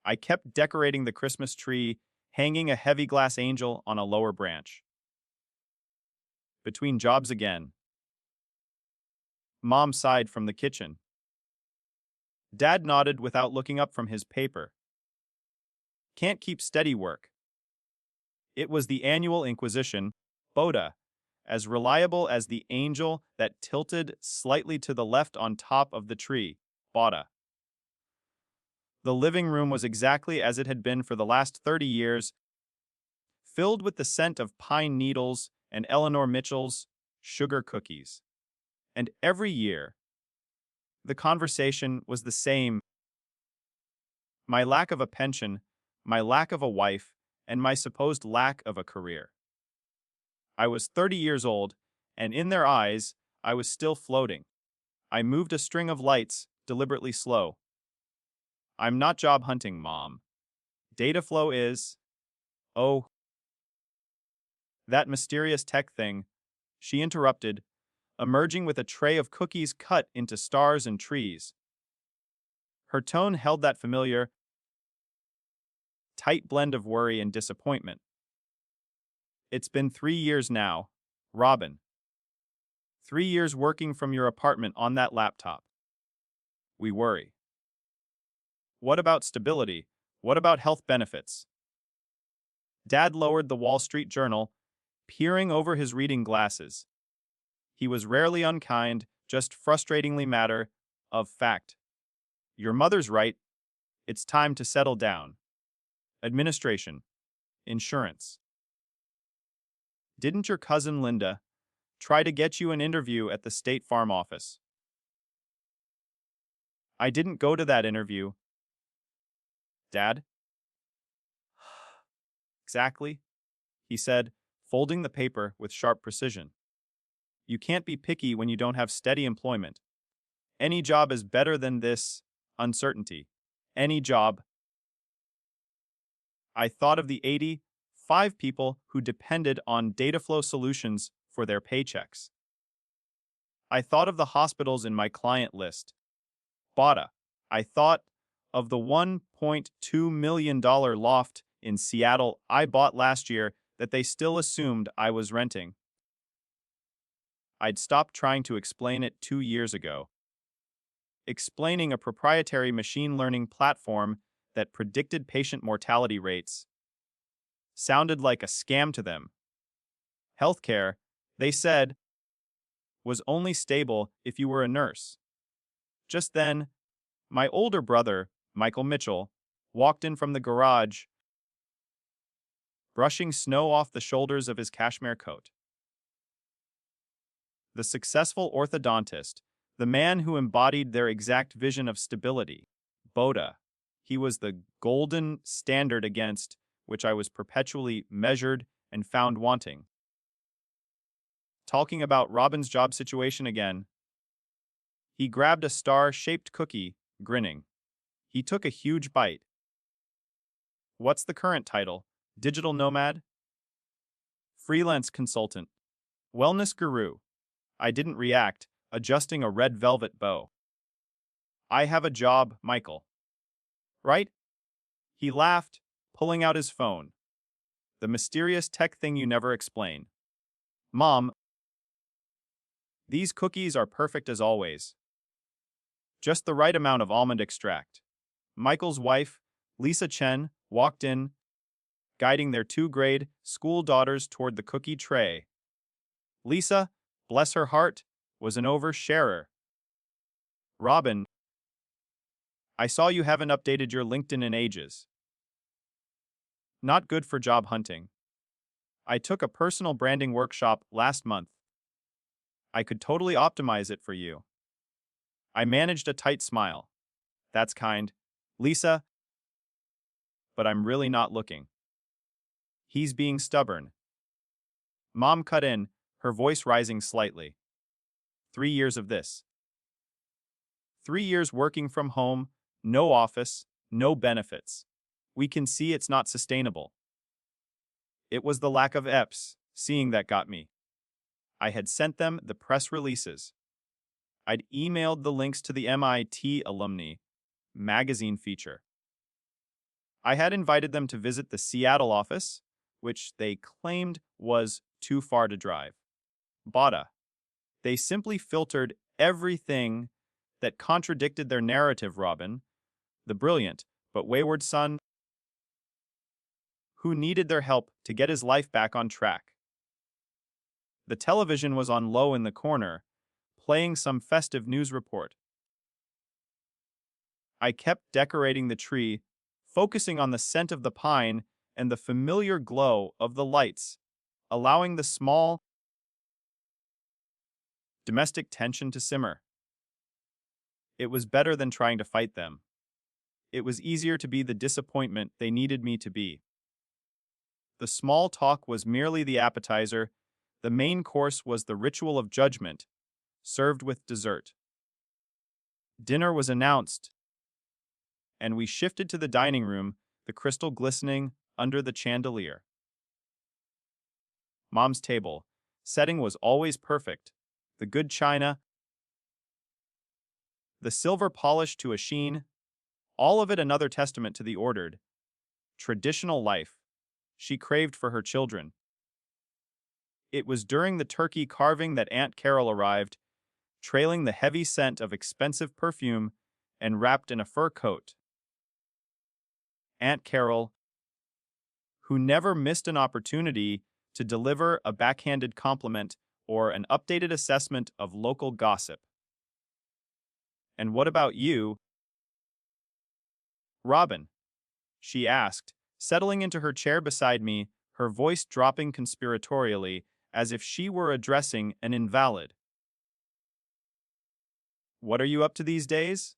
I kept decorating the Christmas tree, hanging a heavy glass angel on a lower branch. Between jobs again. Mom sighed from the kitchen. Dad nodded without looking up from his paper. Can't keep steady work. It was the annual Inquisition, Boda, as reliable as the angel that tilted slightly to the left on top of the tree, Boda. The living room was exactly as it had been for the last 30 years, filled with the scent of pine needles and Eleanor Mitchell's sugar cookies. And every year, the conversation was the same. My lack of a pension, my lack of a wife, and my supposed lack of a career. I was 30 years old, and in their eyes, I was still floating. I moved a string of lights, deliberately slow. I'm not job hunting, Mom. Data flow is... Oh, that mysterious tech thing, she interrupted, emerging with a tray of cookies cut into stars and trees. Her tone held that familiar, tight blend of worry and disappointment. It's been 3 years now, Robin. 3 years working from your apartment on that laptop. We worry. What about stability? What about health benefits? Dad lowered the Wall Street Journal, peering over his reading glasses. He was rarely unkind, just frustratingly matter of fact. Your mother's right. It's time to settle down. Administration. Insurance. Didn't your cousin Linda try to get you an interview at the State Farm office? I didn't go to that interview. Dad? Exactly, he said, folding the paper with sharp precision. You can't be picky when you don't have steady employment. Any job is better than this uncertainty. Any job. I thought of the 85 people who depended on data flow solutions for their paychecks. I thought of the hospitals in my client list. Bada. I thought of the $1.2 million loft in Seattle I bought last year that they still assumed I was renting. I'd stopped trying to explain it 2 years ago. Explaining a proprietary machine learning platform that predicted patient mortality rates sounded like a scam to them. Healthcare, they said, was only stable if you were a nurse. Just then, my older brother, Michael Mitchell, walked in from the garage, brushing snow off the shoulders of his cashmere coat. The successful orthodontist, the man who embodied their exact vision of stability, Boda. He was the golden standard against which I was perpetually measured and found wanting. Talking about Robin's job situation again, he grabbed a star-shaped cookie, grinning. He took a huge bite. What's the current title? Digital nomad? Freelance consultant. Wellness guru. I didn't react, adjusting a red velvet bow. I have a job, Michael. Right? He laughed, pulling out his phone. The mysterious tech thing you never explain. Mom, these cookies are perfect as always. Just the right amount of almond extract. Michael's wife, Lisa Chen, walked in, guiding their two-grade school daughters toward the cookie tray. Lisa, bless her heart, was an oversharer. Robin, I saw you haven't updated your LinkedIn in ages. Not good for job hunting. I took a personal branding workshop last month. I could totally optimize it for you. I managed a tight smile. That's kind. Lisa, but I'm really not looking. He's being stubborn. Mom cut in, her voice rising slightly. 3 years of this. 3 years working from home, no office, no benefits. We can see it's not sustainable. It was the lack of EPS, seeing that got me. I had sent them the press releases. I'd emailed the links to the MIT alumni magazine feature. I had invited them to visit the Seattle office, which they claimed was too far to drive. Bada. They simply filtered everything that contradicted their narrative, Robin, the brilliant but wayward son who needed their help to get his life back on track. The television was on low in the corner, playing some festive news report. I kept decorating the tree, focusing on the scent of the pine and the familiar glow of the lights, allowing the small domestic tension to simmer. It was better than trying to fight them. It was easier to be the disappointment they needed me to be. The small talk was merely the appetizer. The main course was the ritual of judgment, served with dessert. Dinner was announced, and we shifted to the dining room, the crystal glistening under the chandelier. Mom's table. Setting was always perfect. The good china, the silver polished to a sheen, all of it another testament to the ordered, traditional life she craved for her children. It was during the turkey carving that Aunt Carol arrived, trailing the heavy scent of expensive perfume and wrapped in a fur coat. Aunt Carol, who never missed an opportunity to deliver a backhanded compliment or an updated assessment of local gossip. "And what about you, Robin?" she asked, settling into her chair beside me, her voice dropping conspiratorially as if she were addressing an invalid. "What are you up to these days?"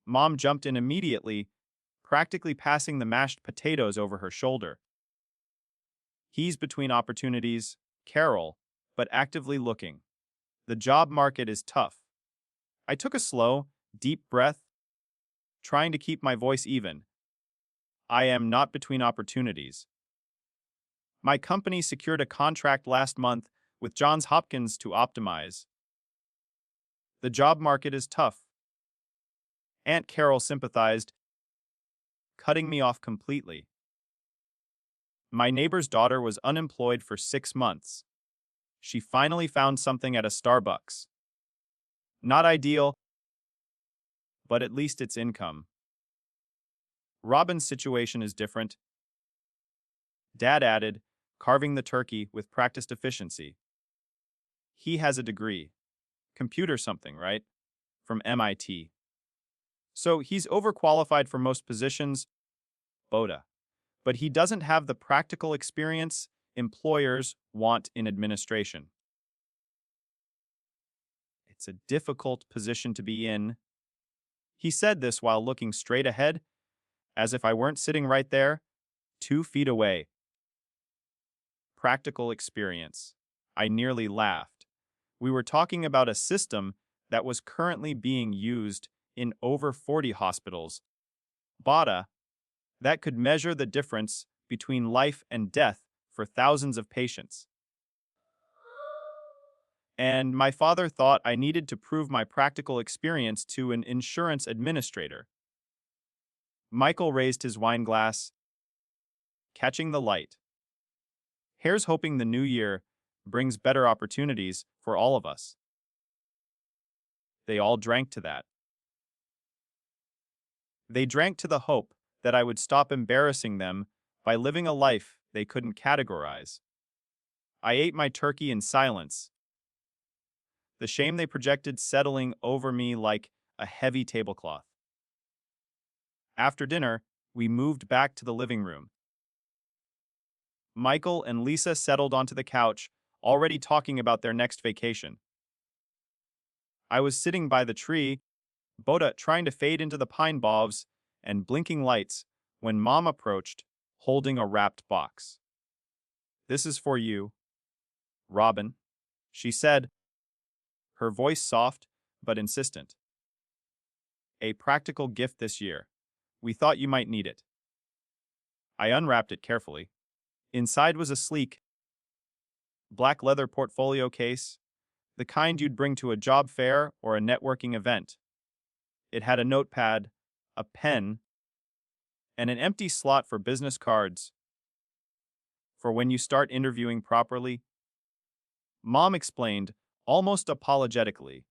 Mom jumped in immediately, practically passing the mashed potatoes over her shoulder. "He's between opportunities, Carol, but actively looking. The job market is tough." I took a slow, deep breath, trying to keep my voice even. "I am not between opportunities. My company secured a contract last month with Johns Hopkins to optimize. The job market is tough." Aunt Carol sympathized, cutting me off completely. "My neighbor's daughter was unemployed for 6 months. She finally found something at a Starbucks. Not ideal, but at least it's income. Robin's situation is different," Dad added, carving the turkey with practiced efficiency. "He has a degree. Computer something, right? From MIT. So he's overqualified for most positions, Boda. But he doesn't have the practical experience employers want in administration. It's a difficult position to be in." He said this while looking straight ahead, as if I weren't sitting right there, 2 feet away. Practical experience. I nearly laughed. We were talking about a system that was currently being used in over 40 hospitals. Bada, that could measure the difference between life and death for thousands of patients. And my father thought I needed to prove my practical experience to an insurance administrator. Michael raised his wine glass, catching the light. "Here's hoping the new year brings better opportunities for all of us." They all drank to that. They drank to the hope that I would stop embarrassing them by living a life they couldn't categorize. I ate my turkey in silence, the shame they projected settling over me like a heavy tablecloth. After dinner, we moved back to the living room. Michael and Lisa settled onto the couch, already talking about their next vacation. I was sitting by the tree, Boda trying to fade into the pine boughs and blinking lights, when Mom approached, holding a wrapped box. "This is for you, Robin," she said, her voice soft but insistent. "A practical gift this year. We thought you might need it." I unwrapped it carefully. Inside was a sleek, black leather portfolio case, the kind you'd bring to a job fair or a networking event. It had a notepad, a pen, and an empty slot for business cards for when you start interviewing properly. Mom explained, almost apologetically.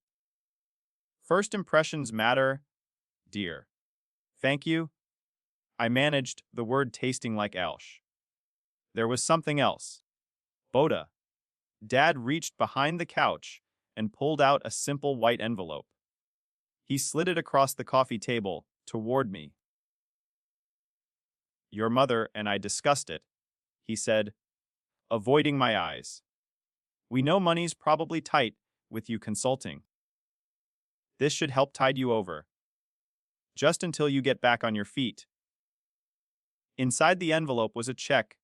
First impressions matter, dear. Thank you. I managed, the word tasting like Elsh. There was something else. Boda. Dad reached behind the couch and pulled out a simple white envelope. He slid it across the coffee table toward me. Your mother and I discussed it, he said, avoiding my eyes. We know money's probably tight with you consulting. This should help tide you over. Just until you get back on your feet. Inside the envelope was a check,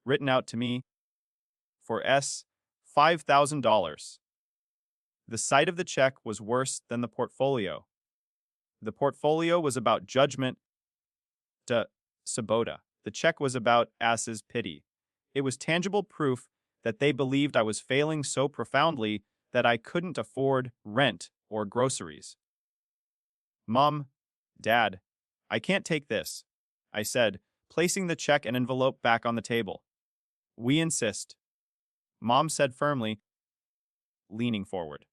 written out to me, for $5,000. The sight of the check was worse than the portfolio. The portfolio was about judgment, Sabota. The check was about ass's pity. It was tangible proof that they believed I was failing so profoundly that I couldn't afford rent or groceries. Mom, Dad, I can't take this, I said, placing the check and envelope back on the table. We insist, Mom said firmly, leaning forward.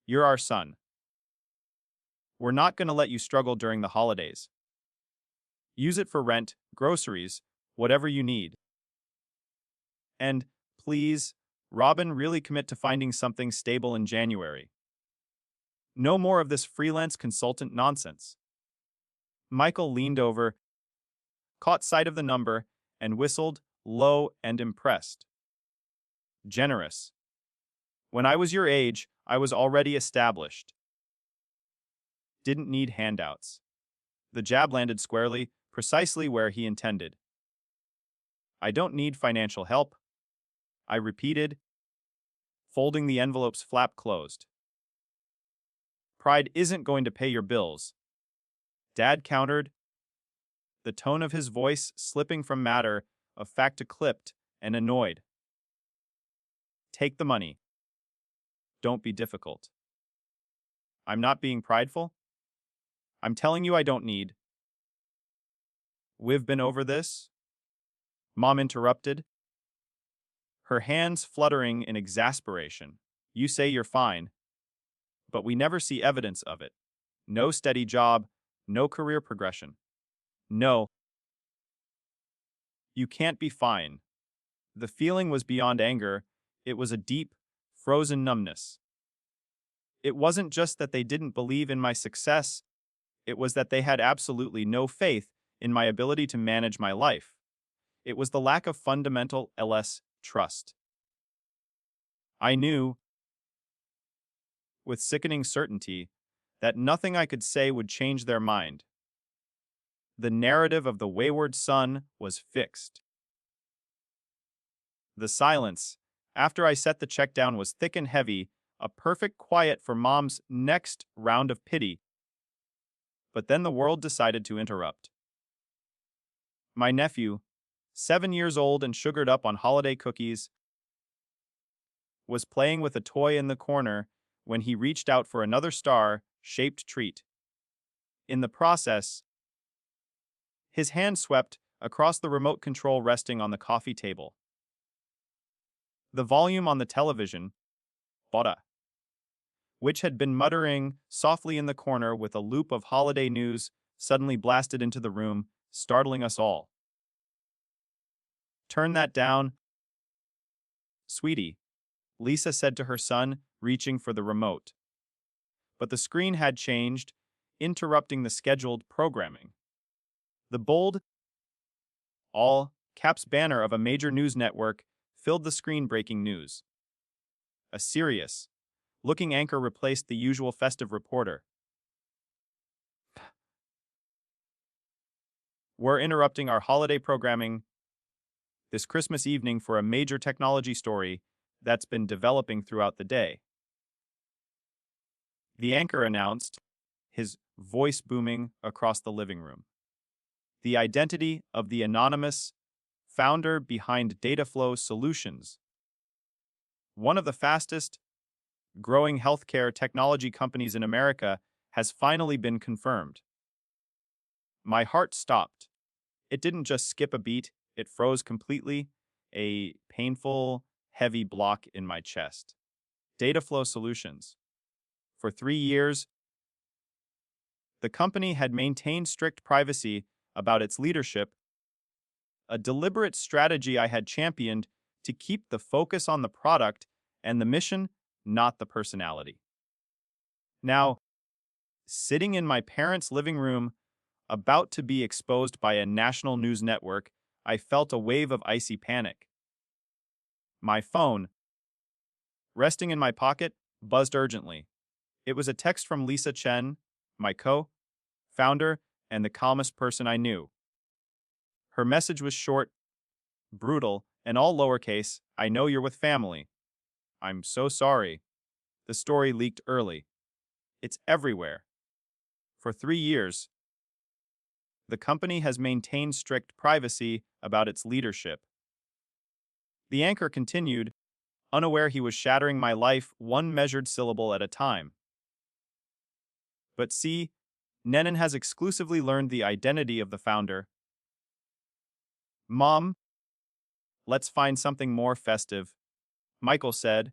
You're our son. We're not going to let you struggle during the holidays. Use it for rent, groceries, whatever you need. And, please, Robin, really commit to finding something stable in January. No more of this freelance consultant nonsense. Michael leaned over, caught sight of the number, and whistled, low and impressed. Generous. When I was your age, I was already established. Didn't need handouts. The jab landed squarely, precisely where he intended. I don't need financial help, I repeated, folding the envelope's flap closed. Pride isn't going to pay your bills, Dad countered, the tone of his voice slipping from matter of fact to clipped and annoyed. Take the money. Don't be difficult. I'm not being prideful. I'm telling you I don't need. We've been over this, Mom interrupted, her hands fluttering in exasperation. You say you're fine, but we never see evidence of it. No steady job, no career progression. No, you can't be fine. The feeling was beyond anger. It was a deep, frozen numbness. It wasn't just that they didn't believe in my success. It was that they had absolutely no faith in my ability to manage my life. It was the lack of fundamental LS trust. I knew, with sickening certainty, that nothing I could say would change their mind. The narrative of the wayward son was fixed. The silence, after I set the check down, was thick and heavy, a perfect quiet for Mom's next round of pity. But then the world decided to interrupt. My nephew, 7 years old and sugared up on holiday cookies, was playing with a toy in the corner when he reached out for another star-shaped treat. In the process, his hand swept across the remote control resting on the coffee table. The volume on the television, Boda, which had been muttering softly in the corner with a loop of holiday news, suddenly blasted into the room, startling us all. Turn that down, sweetie, Lisa said to her son, reaching for the remote. But the screen had changed, interrupting the scheduled programming. The bold, all-caps banner of a major news network filled the screen. Breaking news. A serious-looking anchor replaced the usual festive reporter. We're interrupting our holiday programming this Christmas evening for a major technology story that's been developing throughout the day. The anchor announced, his voice booming across the living room. The identity of the anonymous founder behind Dataflow Solutions, one of the fastest growing healthcare technology companies in America, has finally been confirmed. My heart stopped. It didn't just skip a beat, it froze completely, a painful, heavy block in my chest. Data Flow Solutions. For 3 years, the company had maintained strict privacy about its leadership, a deliberate strategy I had championed to keep the focus on the product and the mission, not the personality. Now, sitting in my parents' living room, about to be exposed by a national news network, I felt a wave of icy panic. My phone, resting in my pocket, buzzed urgently. It was a text from Lisa Chen, my co-founder and the calmest person I knew. Her message was short, brutal, and all lowercase. I know you're with family. I'm so sorry. The story leaked early. It's everywhere. For 3 years, the company has maintained strict privacy about its leadership. The anchor continued, unaware he was shattering my life one measured syllable at a time. But see, Nenan has exclusively learned the identity of the founder. Mom, let's find something more festive, Michael said,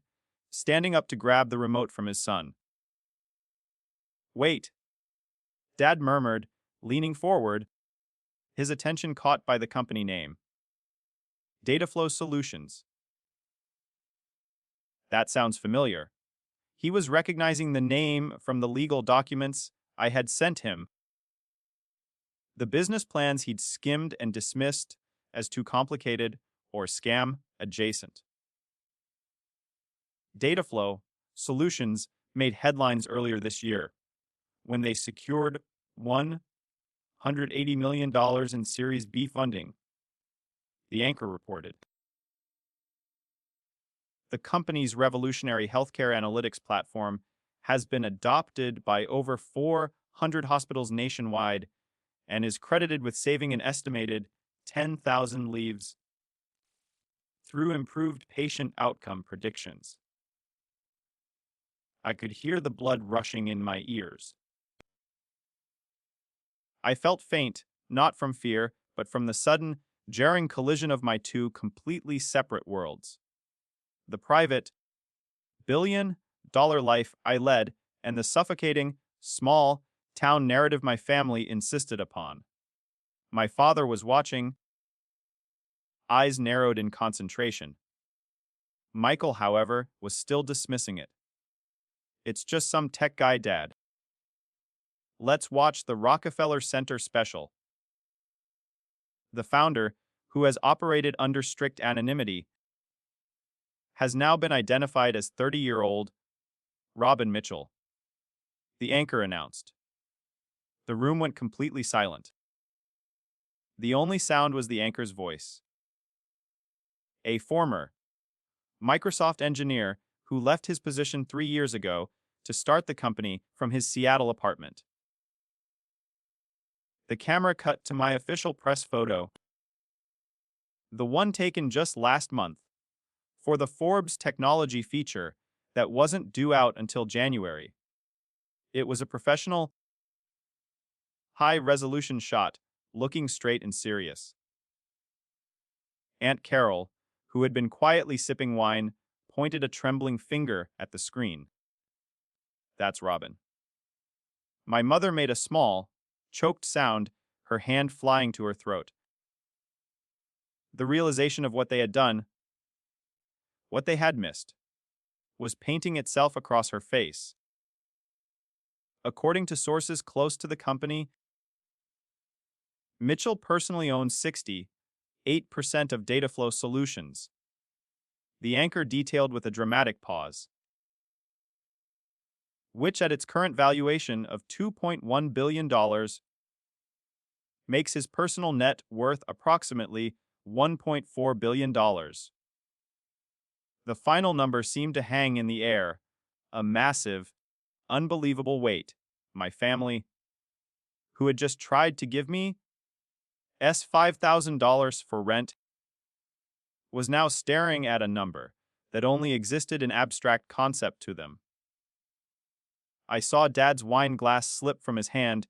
standing up to grab the remote from his son. Wait, Dad murmured, leaning forward, his attention caught by the company name. Dataflow Solutions. That sounds familiar. He was recognizing the name from the legal documents I had sent him. The business plans he'd skimmed and dismissed as too complicated or scam adjacent. Dataflow Solutions made headlines earlier this year when they secured $180 million in Series B funding, the anchor reported. The company's revolutionary healthcare analytics platform has been adopted by over 400 hospitals nationwide and is credited with saving an estimated 10,000 lives through improved patient outcome predictions. I could hear the blood rushing in my ears. I felt faint, not from fear, but from the sudden, jarring collision of my two completely separate worlds. The private, billion-dollar life I led and the suffocating, small, town narrative my family insisted upon. My father was watching, eyes narrowed in concentration. Michael, however, was still dismissing it. It's just some tech guy, Dad. Let's watch the Rockefeller Center special. The founder, who has operated under strict anonymity, has now been identified as 30-year-old Robin Mitchell. The anchor announced. The room went completely silent. The only sound was the anchor's voice. A former Microsoft engineer who left his position 3 years ago to start the company from his Seattle apartment. The camera cut to my official press photo, the one taken just last month, for the Forbes technology feature that wasn't due out until January. It was a professional, high-resolution shot, looking straight and serious. Aunt Carol, who had been quietly sipping wine, pointed a trembling finger at the screen. That's Robin. My mother made a small, choked sound, her hand flying to her throat. The realization of what they had done, what they had missed, was painting itself across her face. According to sources close to the company, Mitchell personally owns 68% of Dataflow Solutions. The anchor detailed with a dramatic pause, which at its current valuation of $2.1 billion makes his personal net worth approximately $1.4 billion. The final number seemed to hang in the air, a massive, unbelievable weight. My family, who had just tried to give me $5,000 for rent, was now staring at a number that only existed in abstract concept to them. I saw Dad's wine glass slip from his hand,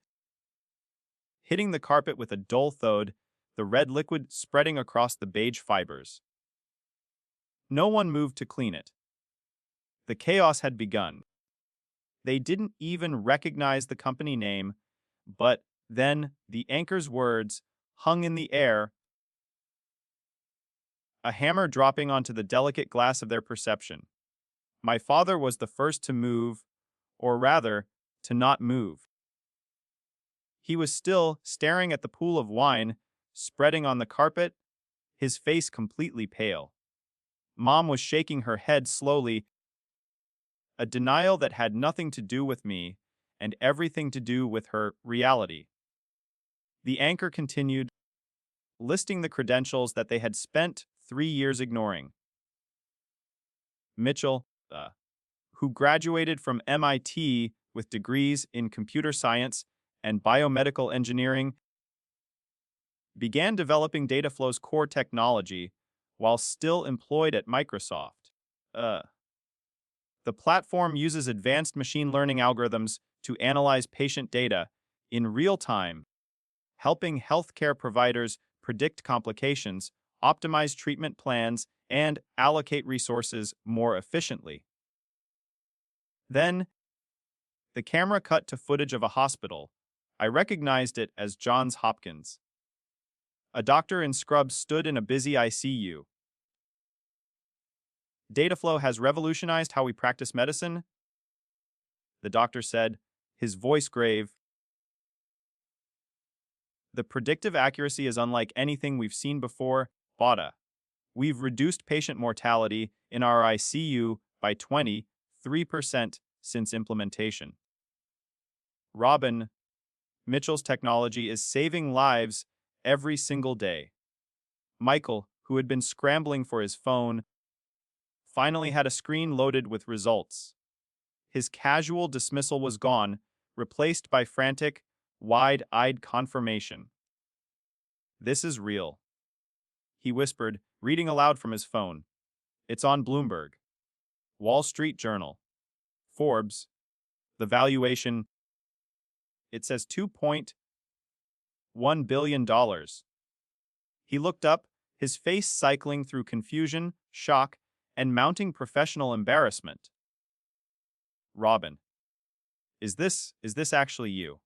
hitting the carpet with a dull thud, the red liquid spreading across the beige fibers. No one moved to clean it. The chaos had begun. They didn't even recognize the company name, but then the anchor's words hung in the air, a hammer dropping onto the delicate glass of their perception. My father was the first to move, or rather, to not move. He was still staring at the pool of wine spreading on the carpet, his face completely pale. Mom was shaking her head slowly, a denial that had nothing to do with me and everything to do with her reality. The anchor continued, listing the credentials that they had spent 3 years ignoring. Mitchell, who graduated from MIT with degrees in computer science and biomedical engineering, began developing Dataflow's core technology while still employed at Microsoft. The platform uses advanced machine learning algorithms to analyze patient data in real time, helping healthcare providers predict complications, optimize treatment plans, and allocate resources more efficiently. Then, the camera cut to footage of a hospital. I recognized it as Johns Hopkins. A doctor in scrubs stood in a busy ICU. Dataflow has revolutionized how we practice medicine, the doctor said, his voice grave. The predictive accuracy is unlike anything we've seen before, Bada. We've reduced patient mortality in our ICU by 23% since implementation. Robin, Mitchell's technology is saving lives every single day. Michael, who had been scrambling for his phone, finally had a screen loaded with results. His casual dismissal was gone, replaced by frantic, wide-eyed confirmation. "This is real," he whispered, reading aloud from his phone. "It's on Bloomberg, Wall Street Journal, Forbes, the valuation. It says $2.1 billion. He looked up, his face cycling through confusion, shock, and mounting professional embarrassment. "Robin, is this actually you?"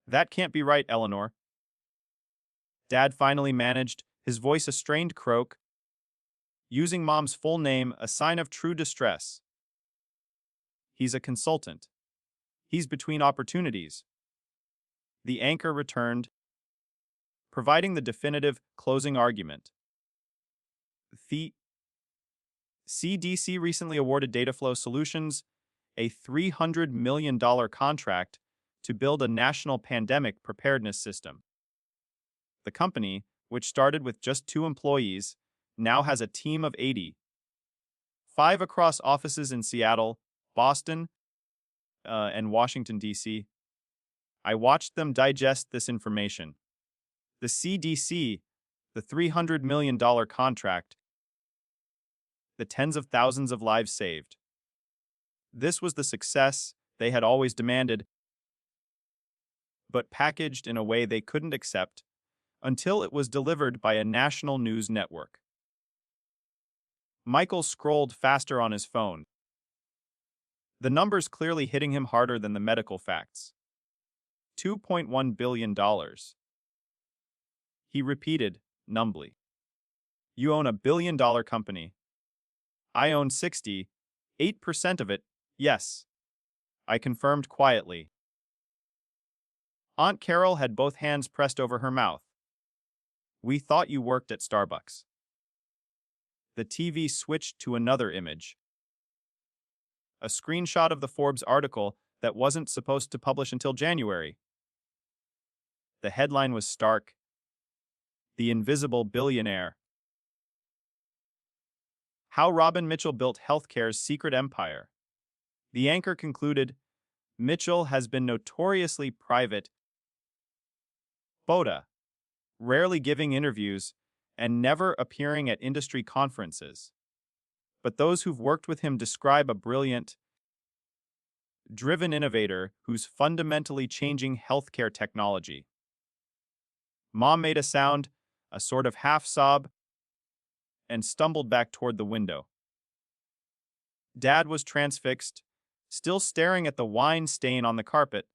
"That can't be right, Eleanor." Dad finally managed, his voice a strained croak, using Mom's full name, a sign of true distress. "He's a consultant. He's between opportunities." The anchor returned, providing the definitive closing argument. The CDC recently awarded Dataflow Solutions a $300 million contract to build a national pandemic preparedness system. The company, which started with just 2 employees, now has a team of 80, 5 across offices in Seattle, Boston, and Washington, D.C. I watched them digest this information. The CDC, the $300 million contract, the tens of thousands of lives saved. This was the success they had always demanded, but packaged in a way they couldn't accept until it was delivered by a national news network. Michael scrolled faster on his phone, the numbers clearly hitting him harder than the medical facts. $2.1 billion. He repeated, numbly. "You own $1 billion company. I own 8% of it, yes," I confirmed quietly. Aunt Carol had both hands pressed over her mouth. "We thought you worked at Starbucks." The TV switched to another image. A screenshot of the Forbes article that wasn't supposed to publish until January. The headline was stark: "The Invisible Billionaire. How Robin Mitchell Built Healthcare's Secret Empire." The anchor concluded, "Mitchell has been notoriously private, Boda, rarely giving interviews and never appearing at industry conferences. But those who've worked with him describe a brilliant, driven innovator who's fundamentally changing healthcare technology." Mom made a sound, a sort of half sob, and stumbled back toward the window. Dad was transfixed, still staring at the wine stain on the carpet,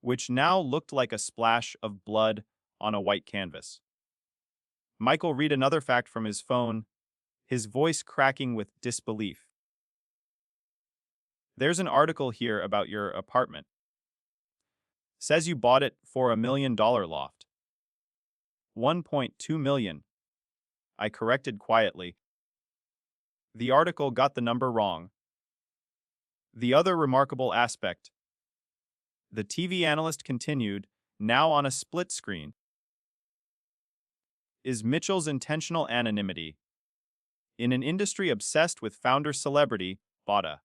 which now looked like a splash of blood on a white canvas. Michael read another fact from his phone, his voice cracking with disbelief. There's an article here about your apartment. Says you bought it for $1 million loft. 1.2 million. I corrected quietly. The article got the number wrong. The other remarkable aspect, the TV analyst continued, now on a split screen, is Mitchell's intentional anonymity. In an industry obsessed with founder celebrity, Bada,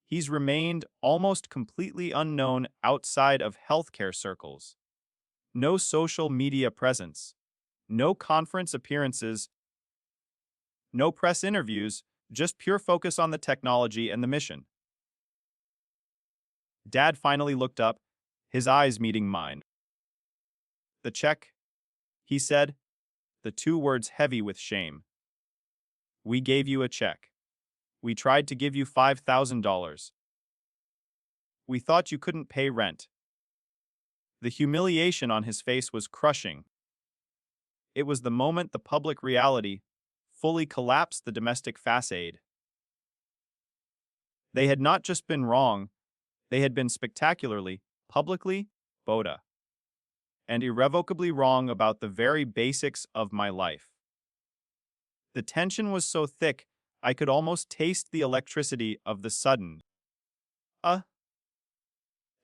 he's remained almost completely unknown outside of healthcare circles. No social media presence, no conference appearances, no press interviews, just pure focus on the technology and the mission. Dad finally looked up, his eyes meeting mine. The check, he said, the two words heavy with shame. We gave you a check. We tried to give you $5,000. We thought you couldn't pay rent. The humiliation on his face was crushing. It was the moment the public reality fully collapsed the domestic facade. They had not just been wrong, they had been spectacularly, publicly, boda, and irrevocably wrong about the very basics of my life. The tension was so thick, I could almost taste the electricity of the sudden,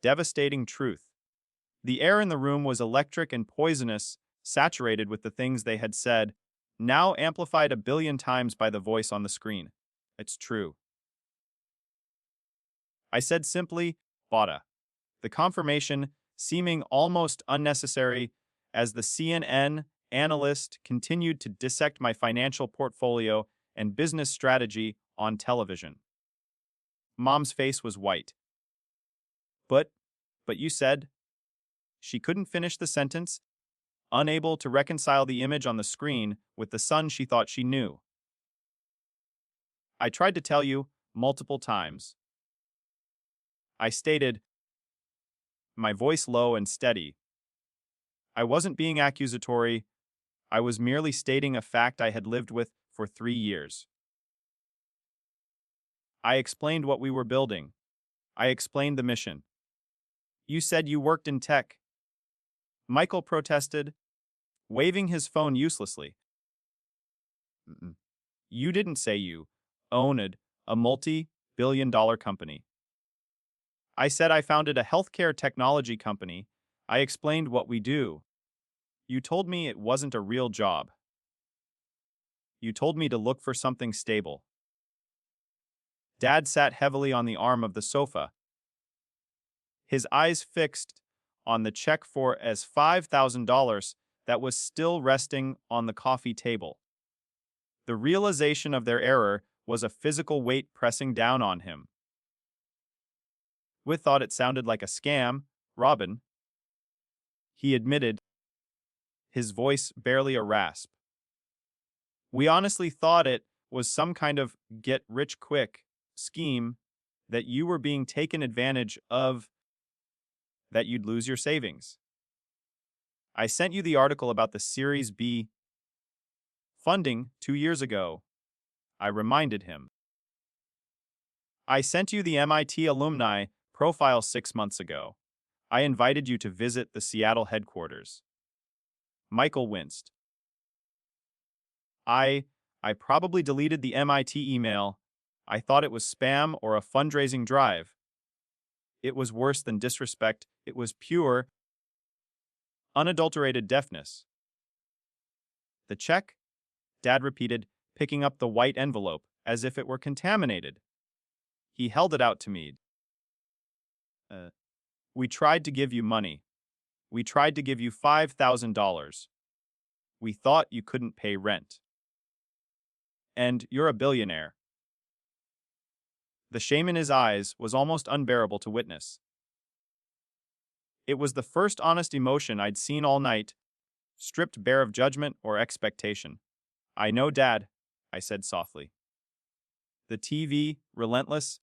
devastating truth. The air in the room was electric and poisonous, saturated with the things they had said, now amplified 1 billion times by the voice on the screen. It's true. I said simply, Bada. The confirmation, seeming almost unnecessary, as the CNN analyst continued to dissect my financial portfolio and business strategy on television. Mom's face was white. But you said... She couldn't finish the sentence, unable to reconcile the image on the screen with the son she thought she knew. I tried to tell you multiple times. I stated, my voice low and steady. I wasn't being accusatory. I was merely stating a fact I had lived with for 3 years. I explained what we were building. I explained the mission. You said you worked in tech. Michael protested, waving his phone uselessly. You didn't say you owned a multi-billion-dollar company. I said I founded a healthcare technology company. I explained what we do. You told me it wasn't a real job. You told me to look for something stable. Dad sat heavily on the arm of the sofa, his eyes fixed on the check for as $5,000 that was still resting on the coffee table. The realization of their error was a physical weight pressing down on him. We thought it sounded like a scam, Robin. He admitted, his voice barely a rasp. We honestly thought it was some kind of get-rich-quick scheme, that you were being taken advantage of, that you'd lose your savings. I sent you the article about the Series B funding 2 years ago. I reminded him. I sent you the MIT alumni profile 6 months ago. I invited you to visit the Seattle headquarters. Michael winced. I probably deleted the MIT email. I thought it was spam or a fundraising drive. It was worse than disrespect. It was pure, unadulterated deafness. The check? Dad repeated, picking up the white envelope as if it were contaminated. He held it out to me. We tried to give you money. We tried to give you $5,000. We thought you couldn't pay rent. And you're a billionaire. The shame in his eyes was almost unbearable to witness. It was the first honest emotion I'd seen all night, stripped bare of judgment or expectation. I know, Dad, I said softly. The TV, relentless,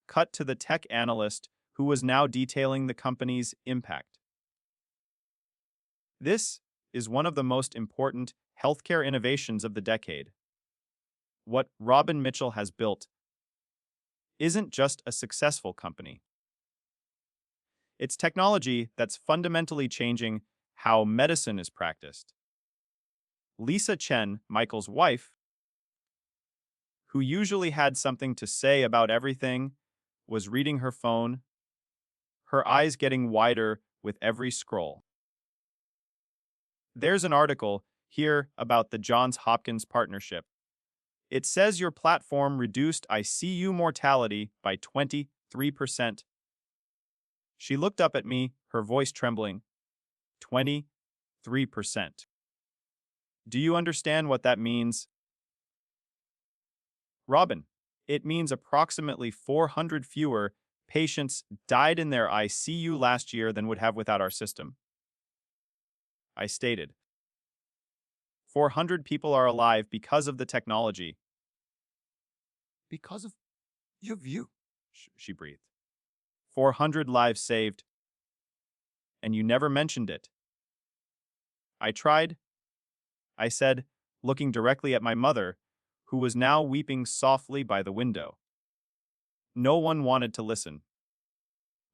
cut to the tech analyst who was now detailing the company's impact. This is one of the most important healthcare innovations of the decade. What Robin Mitchell has built isn't just a successful company. It's technology that's fundamentally changing how medicine is practiced. Lisa Chen, Michael's wife, who usually had something to say about everything, was reading her phone, her eyes getting wider with every scroll. There's an article here about the Johns Hopkins partnership. It says your platform reduced ICU mortality by 23%. She looked up at me, her voice trembling. 23%. Do you understand what that means? Robin, it means approximately 400 fewer patients died in their ICU last year than would have without our system. I stated. 400 people are alive because of the technology. Because of your view, she breathed. 400 lives saved. And you never mentioned it. I tried, I said, looking directly at my mother, who was now weeping softly by the window. No one wanted to listen.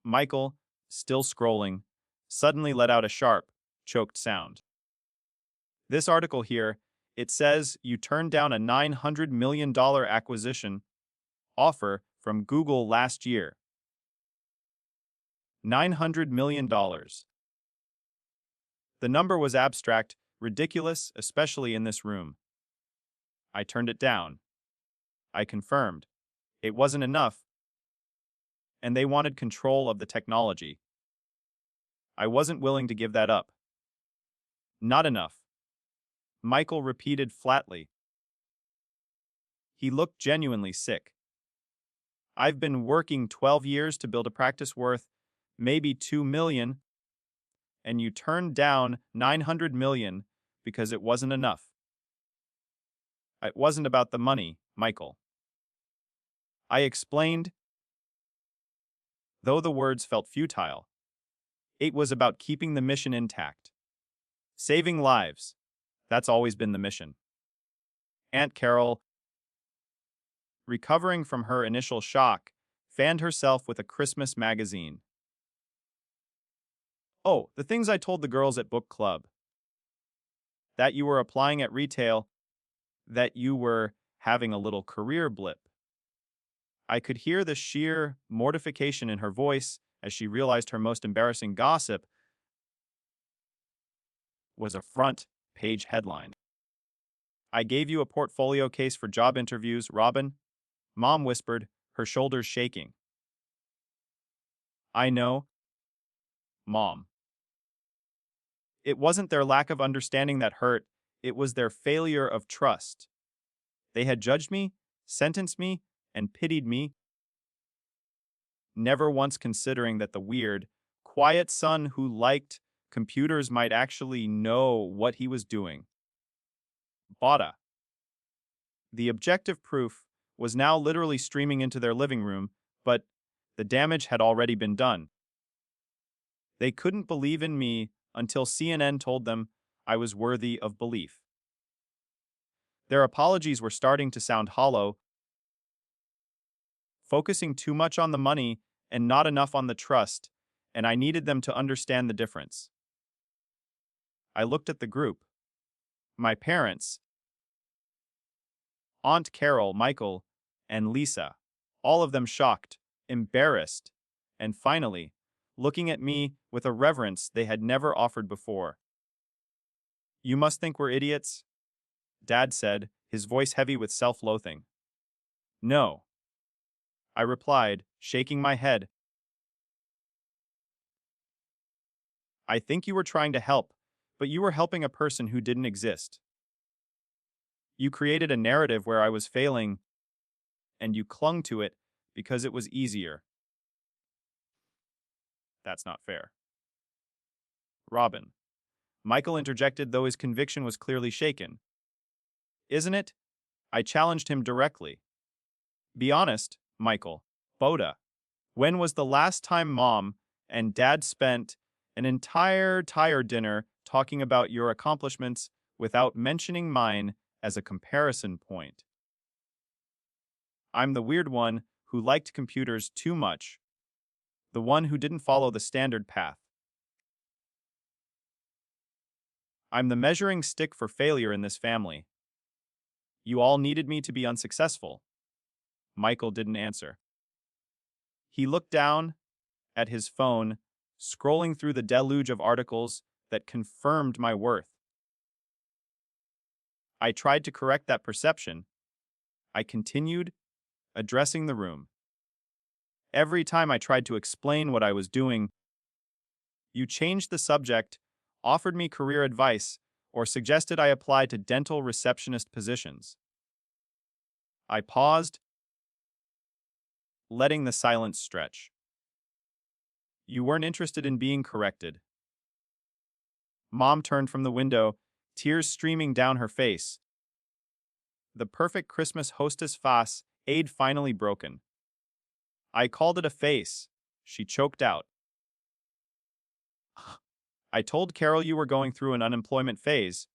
Michael, still scrolling, suddenly let out a sharp, choked sound. This article here, it says you turned down a $900 million acquisition offer from Google last year. $900 million. The number was abstract, ridiculous, especially in this room. I turned it down. I confirmed. It wasn't enough, and they wanted control of the technology. I wasn't willing to give that up. Not enough. Michael repeated flatly. He looked genuinely sick. I've been working 12 years to build a practice worth maybe 2 million, and you turned down 900 million because it wasn't enough. It wasn't about the money, Michael. I explained, though the words felt futile. It was about keeping the mission intact. Saving lives. That's always been the mission. Aunt Carol, recovering from her initial shock, fanned herself with a Christmas magazine. Oh, the things I told the girls at book club. That you were applying at retail, that you were having a little career blip. I could hear the sheer mortification in her voice as she realized her most embarrassing gossip was a front-page headline. I gave you a portfolio case for job interviews, Robin, Mom whispered, her shoulders shaking. I know, Mom. It wasn't their lack of understanding that hurt, it was their failure of trust. They had judged me, sentenced me, and pitied me, never once considering that the weird, quiet son who liked computers might actually know what he was doing. Bada. The objective proof was now literally streaming into their living room, but the damage had already been done. They couldn't believe in me until CNN told them I was worthy of belief. Their apologies were starting to sound hollow, focusing too much on the money and not enough on the trust, and I needed them to understand the difference. I looked at the group. My parents, Aunt Carol, Michael, and Lisa, all of them shocked, embarrassed, and finally, looking at me with a reverence they had never offered before. You must think we're idiots, Dad said, his voice heavy with self-loathing. No, I replied, shaking my head. I think you were trying to help, but you were helping a person who didn't exist. You created a narrative where I was failing, and you clung to it because it was easier. That's not fair. Robin. Michael interjected, though his conviction was clearly shaken. Isn't it? I challenged him directly. Be honest, Michael. Boda. When was the last time Mom and Dad spent an entire dinner talking about your accomplishments without mentioning mine as a comparison point? I'm the weird one who liked computers too much, the one who didn't follow the standard path. I'm the measuring stick for failure in this family. You all needed me to be unsuccessful. Michael didn't answer. He looked down at his phone, scrolling through the deluge of articles that confirmed my worth. I tried to correct that perception. I continued, addressing the room. Every time I tried to explain what I was doing, you changed the subject, offered me career advice, or suggested I apply to dental receptionist positions. I paused, letting the silence stretch. You weren't interested in being corrected. Mom turned from the window, tears streaming down her face. The perfect Christmas hostess face, aid finally broken. I called it a face, she choked out. I told Carol you were going through an unemployment phase.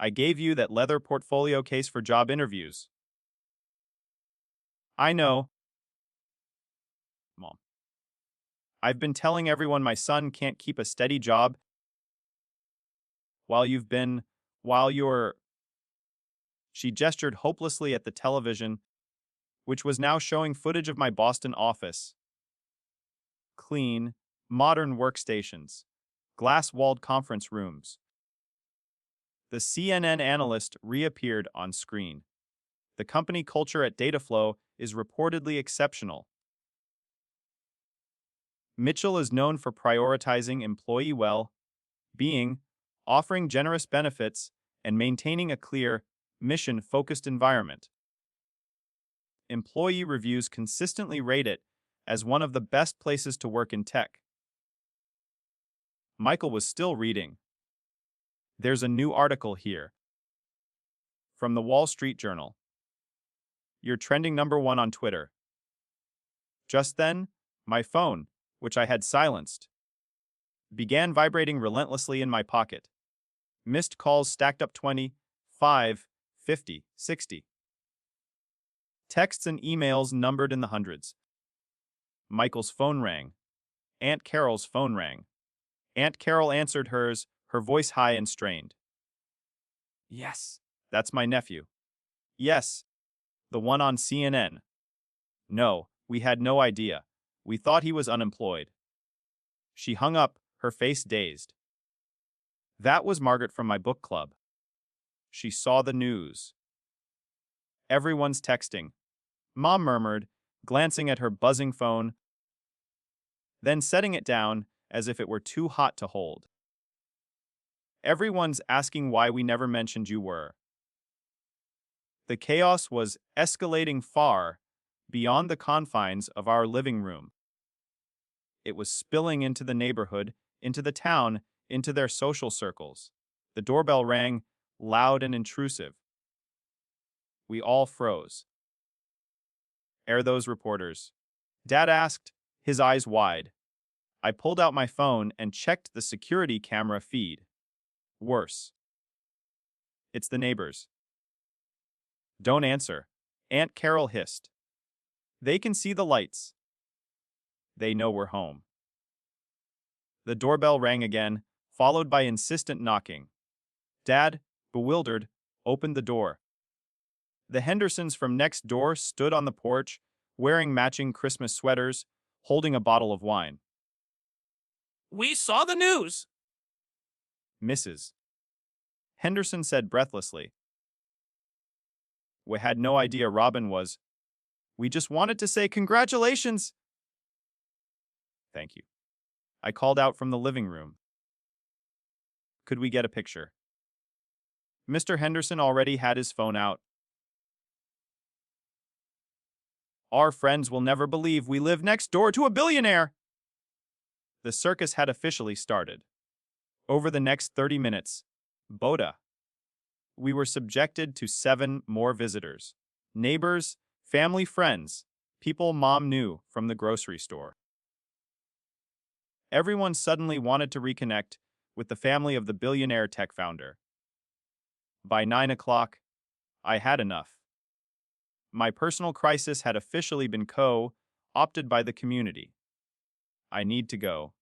I gave you that leather portfolio case for job interviews. I know. Mom. I've been telling everyone my son can't keep a steady job while you're... She gestured hopelessly at the television, which was now showing footage of my Boston office. Clean, modern workstations, glass-walled conference rooms. The CNN analyst reappeared on screen. The company culture at Dataflow is reportedly exceptional. Mitchell is known for prioritizing employee well-being, offering generous benefits, and maintaining a clear, mission-focused environment. Employee reviews consistently rate it as one of the best places to work in tech. Michael was still reading. There's a new article here. From the Wall Street Journal. You're trending #1 on Twitter. Just then, my phone, which I had silenced, began vibrating relentlessly in my pocket. Missed calls stacked up 20, 5, 50, 60. Texts and emails numbered in the hundreds. Michael's phone rang. Aunt Carol's phone rang. Aunt Carol answered hers, her voice high and strained. Yes, that's my nephew. Yes, the one on CNN. No, we had no idea. We thought he was unemployed. She hung up, her face dazed. That was Margaret from my book club. She saw the news. Everyone's texting. Mom murmured, glancing at her buzzing phone, then setting it down as if it were too hot to hold. Everyone's asking why we never mentioned you were. The chaos was escalating far beyond the confines of our living room. It was spilling into the neighborhood, into the town, into their social circles. The doorbell rang, loud and intrusive. We all froze. Are those reporters? Dad asked, his eyes wide. I pulled out my phone and checked the security camera feed. Worse. It's the neighbors. Don't answer, Aunt Carol hissed. They can see the lights. They know we're home. The doorbell rang again, followed by insistent knocking. Dad, bewildered, opened the door. The Hendersons from next door stood on the porch, wearing matching Christmas sweaters, holding a bottle of wine. We saw the news, Mrs. Henderson said breathlessly. We had no idea Robin was. We just wanted to say congratulations. Thank you. I called out from the living room. Could we get a picture? Mr. Henderson already had his phone out. Our friends will never believe we live next door to a billionaire. The circus had officially started. Over the next 30 minutes, Boda, we were subjected to 7 more visitors. Neighbors, family friends, people Mom knew from the grocery store. Everyone suddenly wanted to reconnect with the family of the billionaire tech founder. By 9 o'clock, I had enough. My personal crisis had officially been opted by the community. I need to go.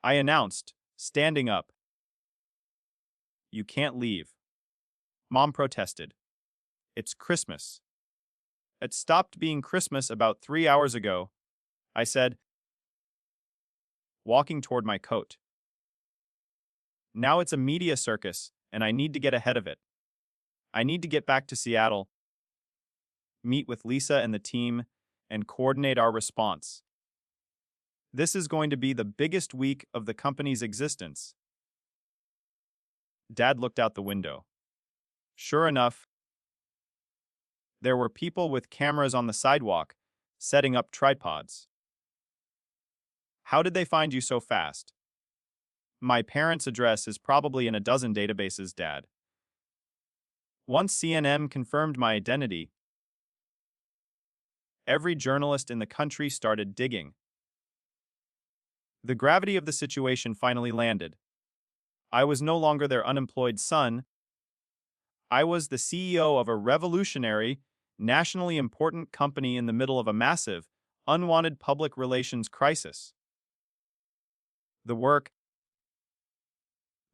I announced, standing up. You can't leave. Mom protested. It's Christmas. It stopped being Christmas about 3 hours ago, I said, walking toward my coat. Now it's a media circus, and I need to get ahead of it. I need to get back to Seattle, meet with Lisa and the team, and coordinate our response. This is going to be the biggest week of the company's existence. Dad looked out the window. Sure enough, there were people with cameras on the sidewalk, setting up tripods. How did they find you so fast? My parents' address is probably in a dozen databases, Dad. Once CNN confirmed my identity, every journalist in the country started digging. The gravity of the situation finally landed. I was no longer their unemployed son. I was the CEO of a revolutionary, nationally important company in the middle of a massive, unwanted public relations crisis. The work,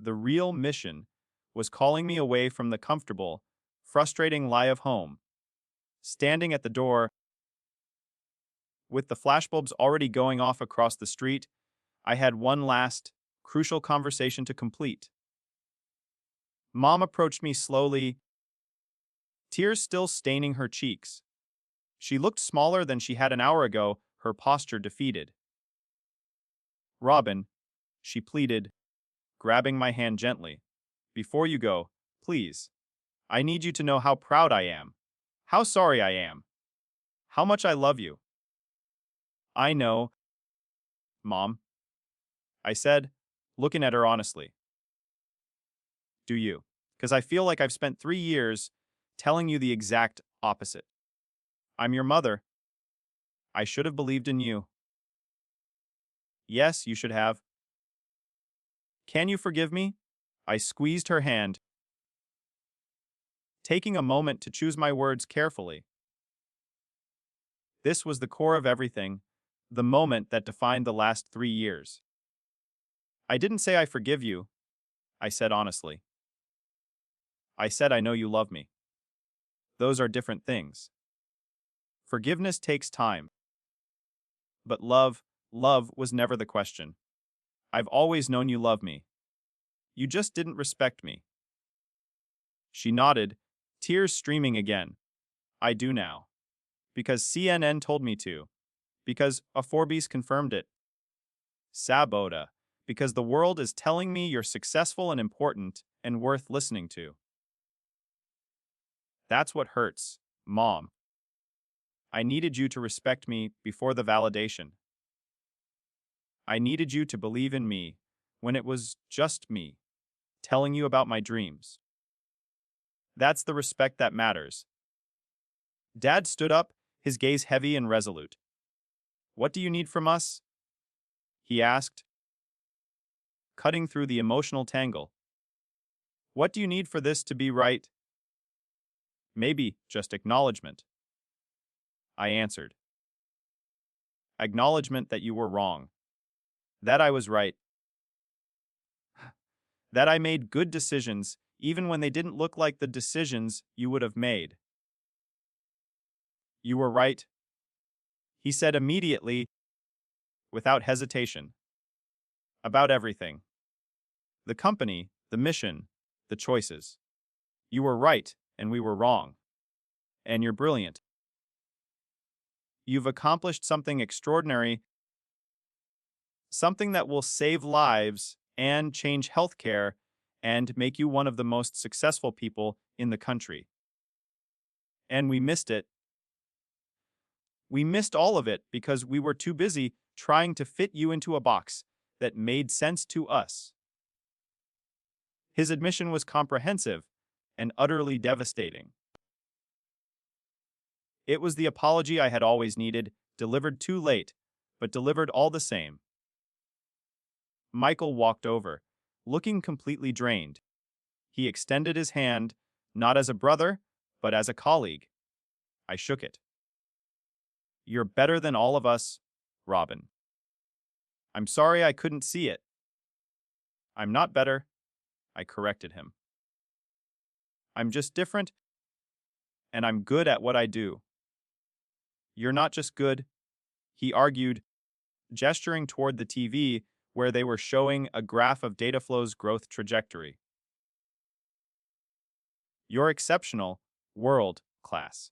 the real mission, was calling me away from the comfortable, frustrating lie of home. Standing at the door, with the flashbulbs already going off across the street, I had one last, crucial conversation to complete. Mom approached me slowly, tears still staining her cheeks. She looked smaller than she had an hour ago, her posture defeated. Robin, she pleaded, grabbing my hand gently. Before you go, please. I need you to know how proud I am. How sorry I am. How much I love you. I know, Mom, I said, looking at her honestly. Do you? Because I feel like I've spent 3 years telling you the exact opposite. I'm your mother. I should have believed in you. Yes, you should have. Can you forgive me? I squeezed her hand, taking a moment to choose my words carefully. This was the core of everything, the moment that defined the last 3 years. I didn't say I forgive you, I said honestly. I said I know you love me. Those are different things. Forgiveness takes time. But love was never the question. I've always known you love me. You just didn't respect me. She nodded, tears streaming again. I do now. Because CNN told me to. Because a Forbes confirmed it. Saboda. Because the world is telling me you're successful and important and worth listening to. That's what hurts, Mom. I needed you to respect me before the validation. I needed you to believe in me when it was just me, telling you about my dreams. That's the respect that matters. Dad stood up, his gaze heavy and resolute. What do you need from us? He asked, cutting through the emotional tangle. What do you need for this to be right? Maybe just acknowledgement. I answered. Acknowledgement that you were wrong. That I was right. That I made good decisions even when they didn't look like the decisions you would have made. You were right, he said immediately, without hesitation. About everything. The company, the mission, the choices. You were right, and we were wrong. And you're brilliant. You've accomplished something extraordinary, something that will save lives and change healthcare and make you one of the most successful people in the country. And we missed it. We missed all of it because we were too busy trying to fit you into a box, that made sense to us. His admission was comprehensive and utterly devastating. It was the apology I had always needed, delivered too late, but delivered all the same. Michael walked over, looking completely drained. He extended his hand, not as a brother, but as a colleague. I shook it. You're better than all of us, Robin. I'm sorry I couldn't see it. I'm not better, I corrected him. I'm just different, and I'm good at what I do. You're not just good, he argued, gesturing toward the TV where they were showing a graph of Dataflow's growth trajectory. You're exceptional, world class.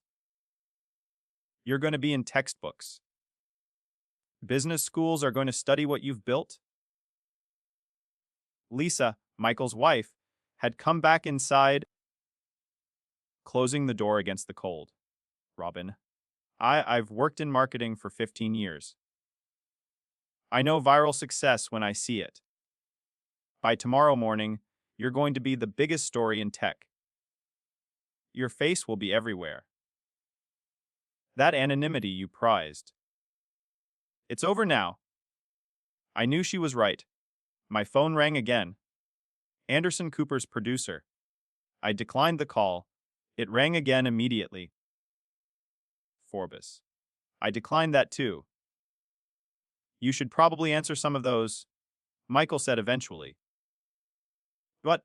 You're going to be in textbooks. Business schools are going to study what you've built. Lisa, Michael's wife, had come back inside, closing the door against the cold. Robin, I've worked in marketing for 15 years. I know viral success when I see it. By tomorrow morning, you're going to be the biggest story in tech. Your face will be everywhere. That anonymity you prized. It's over now. I knew she was right. My phone rang again. Anderson Cooper's producer. I declined the call. It rang again immediately. Forbes. I declined that too. You should probably answer some of those, Michael said eventually. What?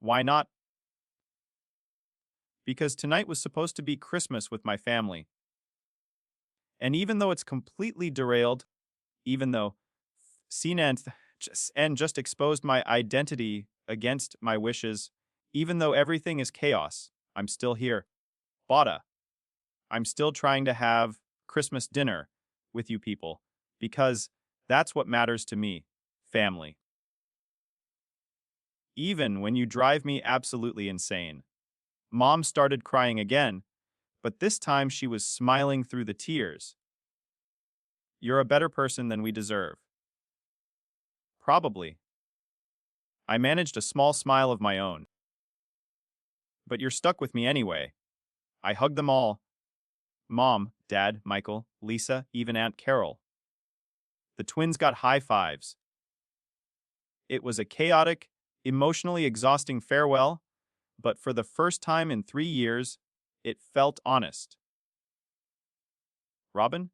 Why not? Because tonight was supposed to be Christmas with my family. And even though it's completely derailed, even though CNET just exposed my identity against my wishes, even though everything is chaos, I'm still here. Bada. I'm still trying to have Christmas dinner with you people, because that's what matters to me, family. Even when you drive me absolutely insane. Mom started crying again, but this time she was smiling through the tears. You're a better person than we deserve. Probably. I managed a small smile of my own. But you're stuck with me anyway. I hugged them all. Mom, Dad, Michael, Lisa, even Aunt Carol. The twins got high fives. It was a chaotic, emotionally exhausting farewell, but for the first time in 3 years, it felt honest. Robin?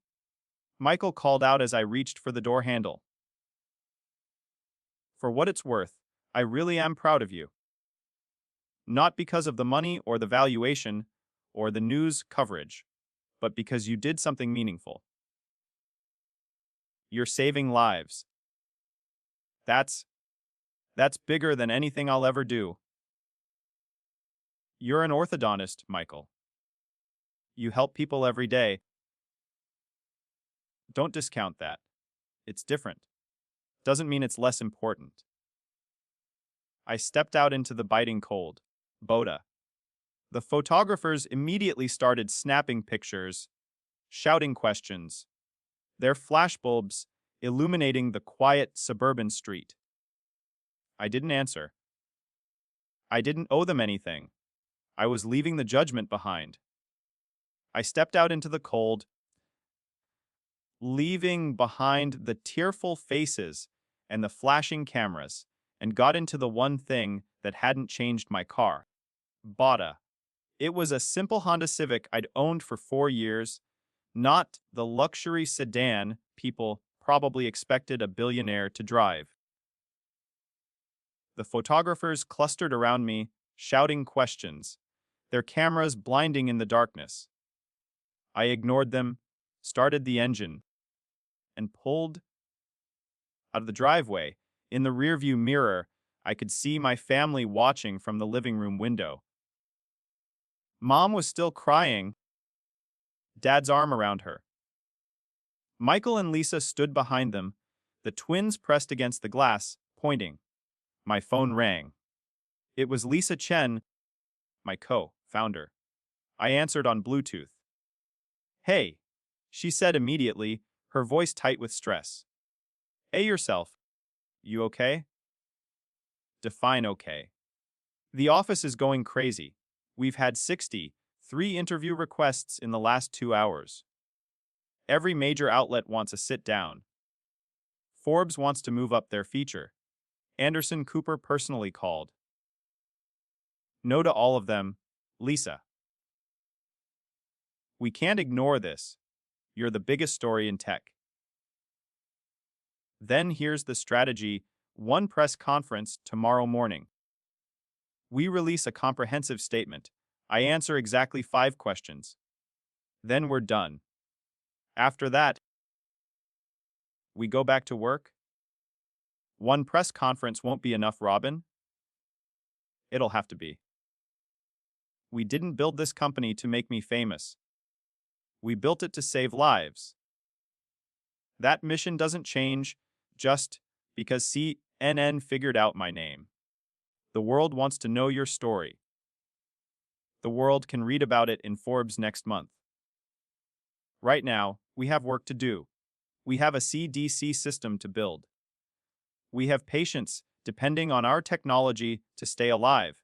Michael called out as I reached for the door handle. For what it's worth, I really am proud of you. Not because of the money or the valuation or the news coverage, but because you did something meaningful. You're saving lives. That's bigger than anything I'll ever do. You're an orthodontist, Michael. You help people every day. Don't discount that. It's different. Doesn't mean it's less important. I stepped out into the biting cold. Boda. The photographers immediately started snapping pictures, shouting questions, their flashbulbs illuminating the quiet suburban street. I didn't answer. I didn't owe them anything. I was leaving the judgment behind. I stepped out into the cold, leaving behind the tearful faces and the flashing cameras, and got into the one thing that hadn't changed my car. Bada. It was a simple Honda Civic I'd owned for 4 years, not the luxury sedan people probably expected a billionaire to drive. The photographers clustered around me, shouting questions, their cameras blinding in the darkness. I ignored them, started the engine, and pulled out of the driveway. In the rearview mirror, I could see my family watching from the living room window. Mom was still crying, Dad's arm around her. Michael and Lisa stood behind them, the twins pressed against the glass, pointing. My phone rang. It was Lisa Chen, my co-founder. I answered on Bluetooth. Hey, she said immediately, her voice tight with stress. Hey yourself. You okay? Define okay. The office is going crazy. We've had 63 interview requests in the last 2 hours. Every major outlet wants a sit down. Forbes wants to move up their feature. Anderson Cooper personally called. No to all of them, Lisa. We can't ignore this. You're the biggest story in tech. Then here's the strategy: one press conference tomorrow morning. We release a comprehensive statement. I answer exactly 5 questions. Then we're done. After that, we go back to work. One press conference won't be enough, Robin. It'll have to be. We didn't build this company to make me famous. We built it to save lives. That mission doesn't change just because CNN figured out my name. The world wants to know your story. The world can read about it in Forbes next month. Right now, we have work to do. We have a CDC system to build. We have patients depending on our technology to stay alive.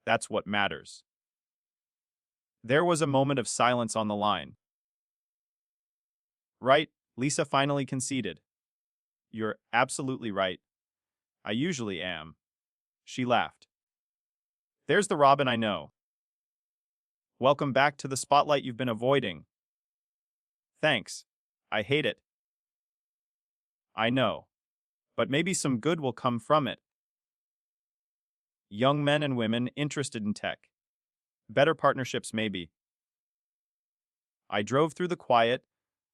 That's what matters. There was a moment of silence on the line. Right, Lisa finally conceded. You're absolutely right. I usually am. She laughed. There's the Robin I know. Welcome back to the spotlight you've been avoiding. Thanks. I hate it. I know. But maybe some good will come from it. Young men and women interested in tech. Better partnerships, maybe. I drove through the quiet,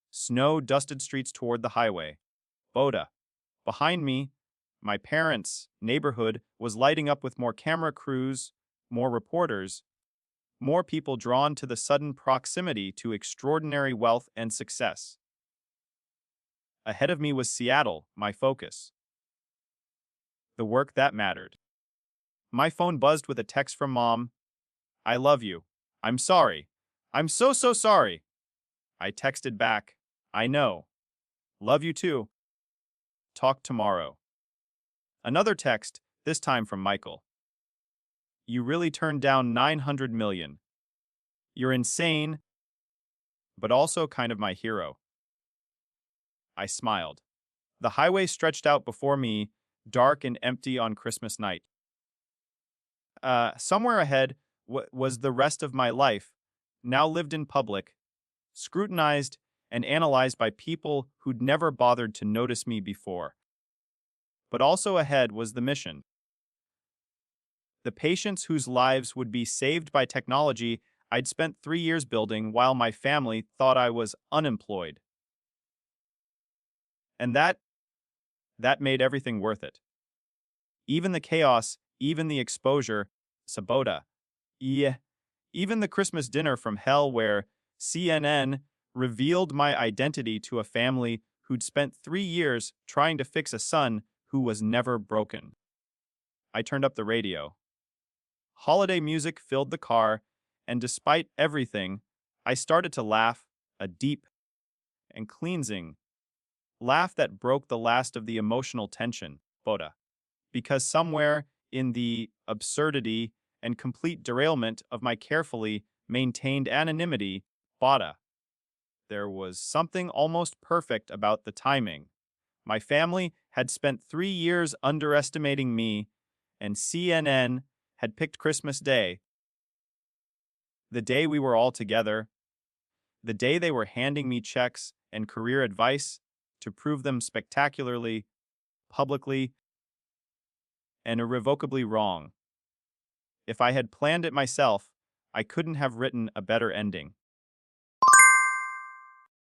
snow-dusted streets toward the highway. Boda. Behind me, my parents' neighborhood was lighting up with more camera crews, more reporters, more people drawn to the sudden proximity to extraordinary wealth and success. Ahead of me was Seattle, my focus. The work that mattered. My phone buzzed with a text from Mom. I love you. I'm sorry. I'm so sorry. I texted back. I know. Love you too. Talk tomorrow. Another text, this time from Michael. You really turned down 900 million. You're insane, but also kind of my hero. I smiled. The highway stretched out before me, dark and empty on Christmas night. Somewhere ahead was the rest of my life, now lived in public, scrutinized and analyzed by people who'd never bothered to notice me before. But also ahead was the mission. The patients whose lives would be saved by technology I'd spent 3 years building while my family thought I was unemployed. And that made everything worth it. Even the chaos, even the exposure, Sabota. Yeah, even the Christmas dinner from hell where CNN revealed my identity to a family who'd spent 3 years trying to fix a son who was never broken. I turned up the radio. Holiday music filled the car, and despite everything, I started to laugh, a deep and cleansing laugh that broke the last of the emotional tension, Boda. Because somewhere in the absurdity and complete derailment of my carefully maintained anonymity, Boda, there was something almost perfect about the timing. My family had spent 3 years underestimating me, and CNN had picked Christmas Day, the day we were all together, the day they were handing me checks and career advice to prove them spectacularly, publicly, and irrevocably wrong. If I had planned it myself, I couldn't have written a better ending.